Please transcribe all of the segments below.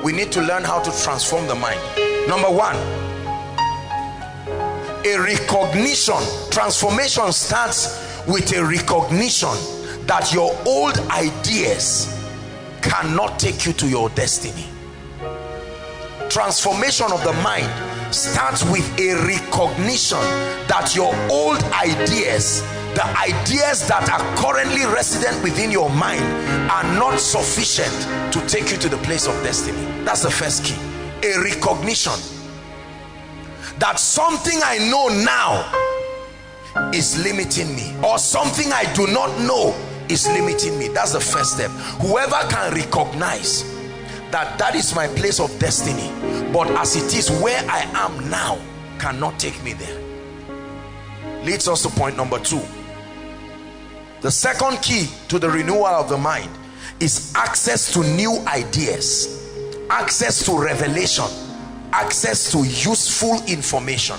we need to learn how to transform the mind. Number one, a recognition. Transformation starts with a recognition that your old ideas cannot take you to your destiny. Transformation of the mind starts with a recognition that your old ideas, the ideas that are currently resident within your mind, are not sufficient to take you to the place of destiny. That's the first key. A recognition that something I know now is limiting me, or something I do not know is limiting me. That's the first step. Whoever can recognize that that is my place of destiny, but as it is where I am now cannot take me there, leads us to point number two. The second key to the renewal of the mind is access to new ideas, access to revelation, access to useful information.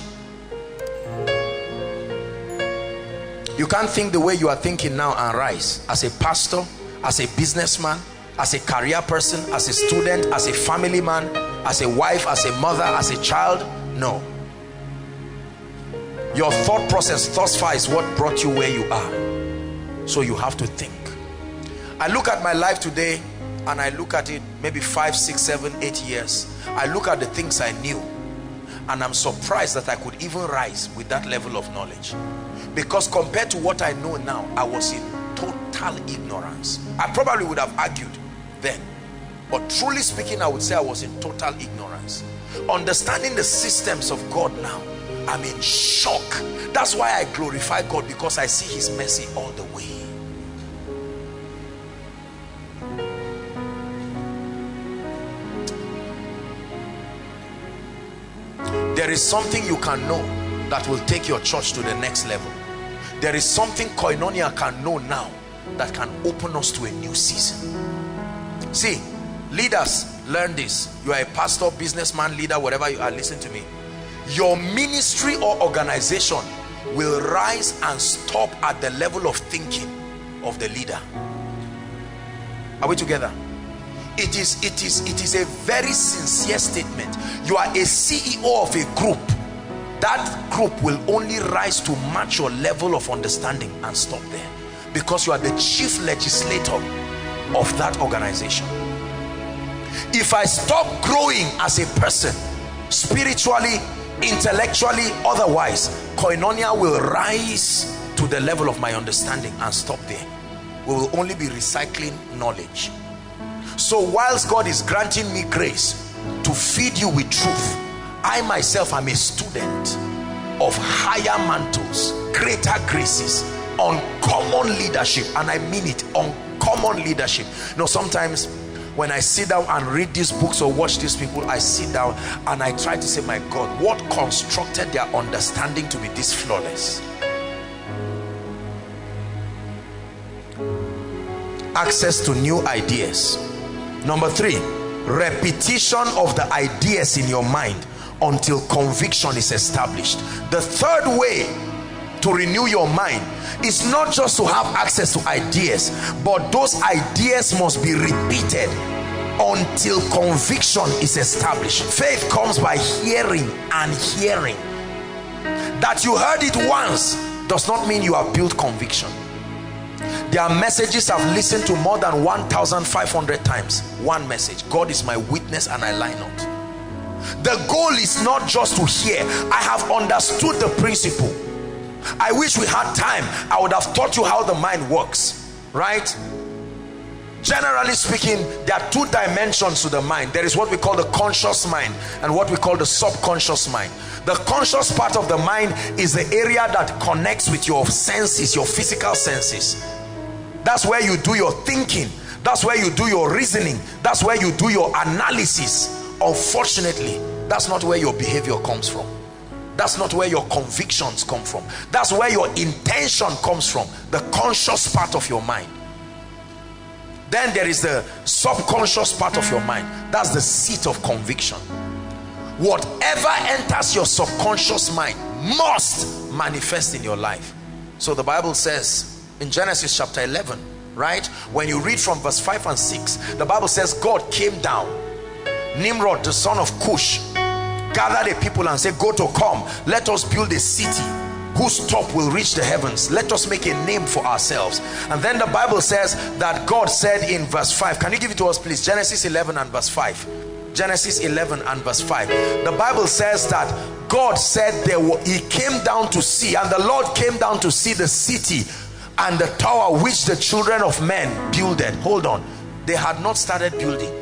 You can't think the way you are thinking now and rise as a pastor, as a businessman, as a career person, as a student, as a family man, as a wife, as a mother, as a child. No. Your thought process thus far is what brought you where you are. So you have to think. I look at my life today and I look at it maybe 5, 6, 7, 8 years. I look at the things I knew and I'm surprised that I could even rise with that level of knowledge. Because compared to what I know now, I was in total ignorance. I probably would have argued then, but truly speaking, I would say I was in total ignorance. Understanding the systems of God now, I'm in shock. That's why I glorify God, because I see his mercy all the way. There is something you can know that will take your church to the next level. There is something Koinonia can know now that can open us to a new season. See, leaders, learn this. You are a pastor, businessman, leader, whatever you are, listen to me. Your ministry or organization will rise and stop at the level of thinking of the leader. Are we together? It is a very sincere statement. You are a CEO of a group. That group will only rise to match your level of understanding and stop there, because you are the chief legislator of that organization. If I stop growing as a person, spiritually, intellectually, otherwise, Koinonia will rise to the level of my understanding and stop there. We will only be recycling knowledge. So whilst God is granting me grace to feed you with truth, I myself am a student of higher mantles, greater graces, uncommon leadership, and I mean it, uncommon leadership. You know, sometimes when I sit down and read these books or watch these people, I sit down and I try to say, my God, what constructed their understanding to be this flawless? Access to new ideas. Number three, repetition of the ideas in your mind until conviction is established. The third way to renew your mind is not just to have access to ideas, but those ideas must be repeated until conviction is established. Faith comes by hearing and hearing. That you heard it once does not mean you have built conviction. There are messages I've listened to more than 1,500 times. One message, God is my witness and I lie not. The goal is not just to hear. I have understood the principle. I wish we had time. I would have taught you how the mind works, right? Generally speaking, there are two dimensions to the mind. There is what we call the conscious mind and what we call the subconscious mind. The conscious part of the mind is the area that connects with your senses, your physical senses. That's where you do your thinking. That's where you do your reasoning. That's where you do your analysis. Unfortunately, that's not where your behavior comes from. That's not where your convictions come from. That's where your intention comes from, the conscious part of your mind. Then there is the subconscious part of your mind. That's the seat of conviction. Whatever enters your subconscious mind must manifest in your life. So the Bible says in Genesis chapter 11, right, when you read from verse 5 and 6, the Bible says God came down. Nimrod, the son of Cush, gathered a people and said, go to come, let us build a city whose top will reach the heavens. Let us make a name for ourselves. And then the Bible says that God said in verse 5, can you give it to us please? Genesis 11 and verse 5. Genesis 11 and verse 5. The Bible says that God said he came down to see, and the Lord came down to see the city and the tower which the children of men builded. Hold on, they had not started building.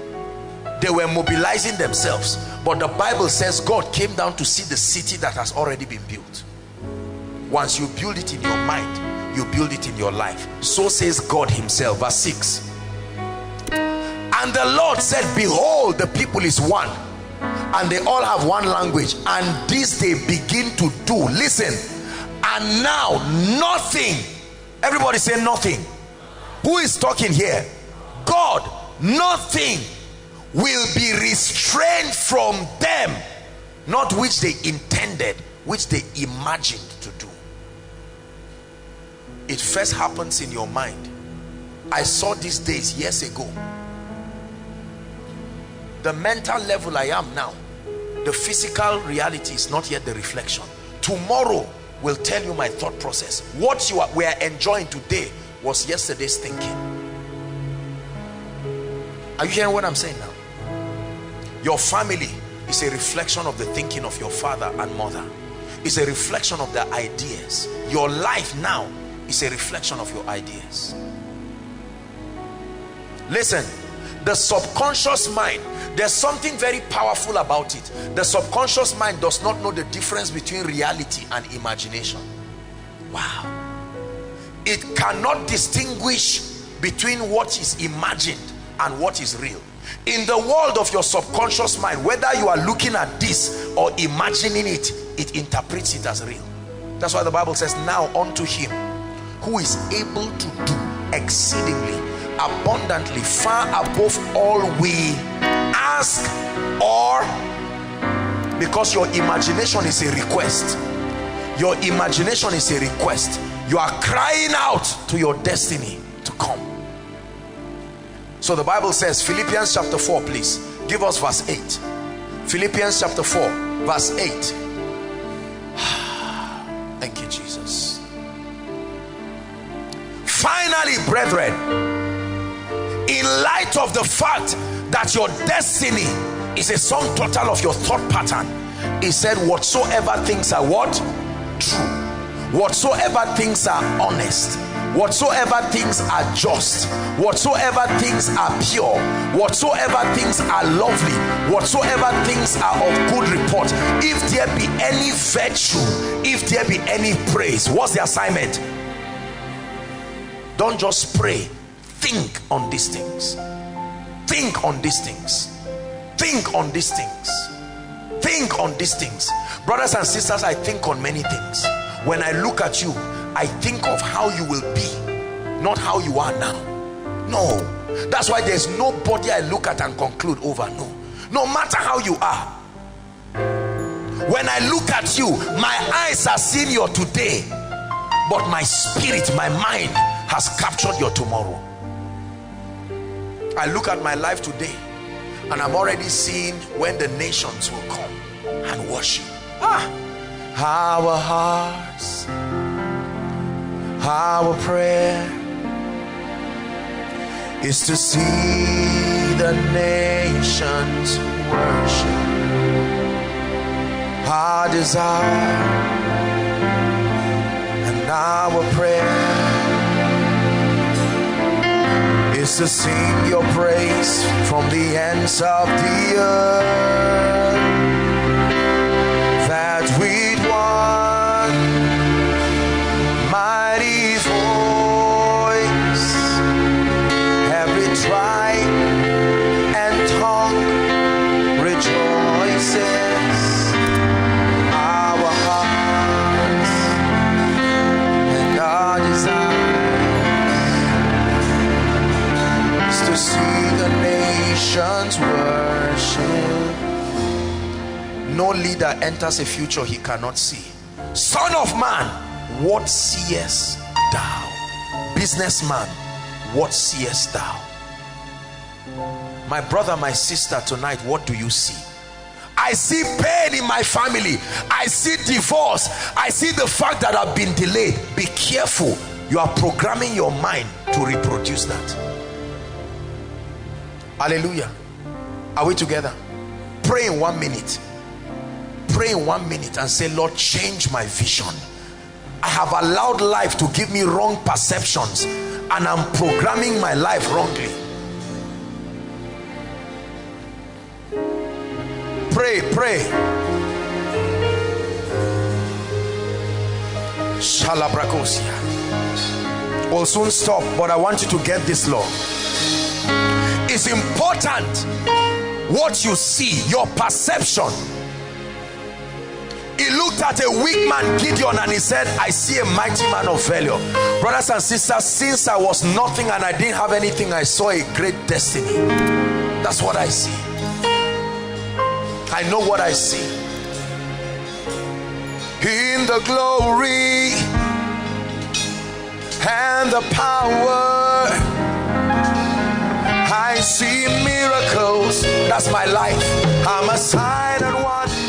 They were mobilizing themselves, but the Bible says God came down to see the city that has already been built. Once you build it in your mind, you build it in your life. So says God himself. Verse 6. And the Lord said, behold, the people is one, and they all have one language, and this they begin to do. Listen, and now nothing, everybody say nothing. Who is talking here? God. Nothing will be restrained from them, not which they intended, which they imagined to do. It first happens in your mind. I saw these days years ago. The mental level I am now, the physical reality is not yet the reflection. Tomorrow will tell you my thought process. What we are enjoying today was yesterday's thinking. Are you hearing what I'm saying now? Your family is a reflection of the thinking of your father and mother. It's a reflection of the ideas. Your life now is a reflection of your ideas. Listen, the subconscious mind, there's something very powerful about it. The subconscious mind does not know the difference between reality and imagination. Wow. It cannot distinguish between what is imagined and what is real. In the world of your subconscious mind, whether you are looking at this or imagining it, it interprets it as real. That's why the Bible says, now unto him who is able to do exceedingly abundantly far above all we ask, or, because your imagination is a request. Your imagination is a request. You are crying out to your destiny to come. So the Bible says, Philippians chapter 4, please give us verse 8. Philippians chapter 4 verse 8. Thank you, Jesus. Finally, brethren, in light of the fact that your destiny is a sum total of your thought pattern, he said, whatsoever things are what? True. Whatsoever things are honest, whatsoever things are just, whatsoever things are pure, whatsoever things are lovely, whatsoever things are of good report, if there be any virtue, if there be any praise. What's the assignment? Don't just pray. Think on these things. Think on these things. Think on these things. Think on these things. Brothers and sisters, I think on many things. When I look at you, I think of how you will be, not how you are now. No. That's why there's nobody I look at and conclude over. No matter how you are. When I look at you, my eyes are seeing your today, but my spirit, my mind has captured your tomorrow. I look at my life today and I'm already seeing when the nations will come and worship. Our hearts, our prayer is to see the nations worship. Our desire and our prayer is to sing your praise from the ends of the earth, that with one mighty voice every tribe and tongue rejoices. Our hearts and our desire to see the nations worship. No leader enters a future he cannot see. Son of man, what seest thou? Businessman, what seest thou? My brother, my sister, tonight, what do you see? I see pain in my family. I see divorce. I see the fact that I've been delayed. Be careful. You are programming your mind to reproduce that. Hallelujah. Are we together? Pray in 1 minute. Pray in 1 minute and say, Lord, change my vision. I have allowed life to give me wrong perceptions and I'm programming my life wrongly. Pray, pray. Shalabrakosia. We'll soon stop, but I want you to get this law. It's important what you see, your perception. He looked at a weak man, Gideon, and he said, I see a mighty man of value. Brothers and sisters, since I was nothing and I didn't have anything, I saw a great destiny. That's what I see. I know what I see. In the glory and the power, I see miracles. That's my life. I'm a sign and wonder.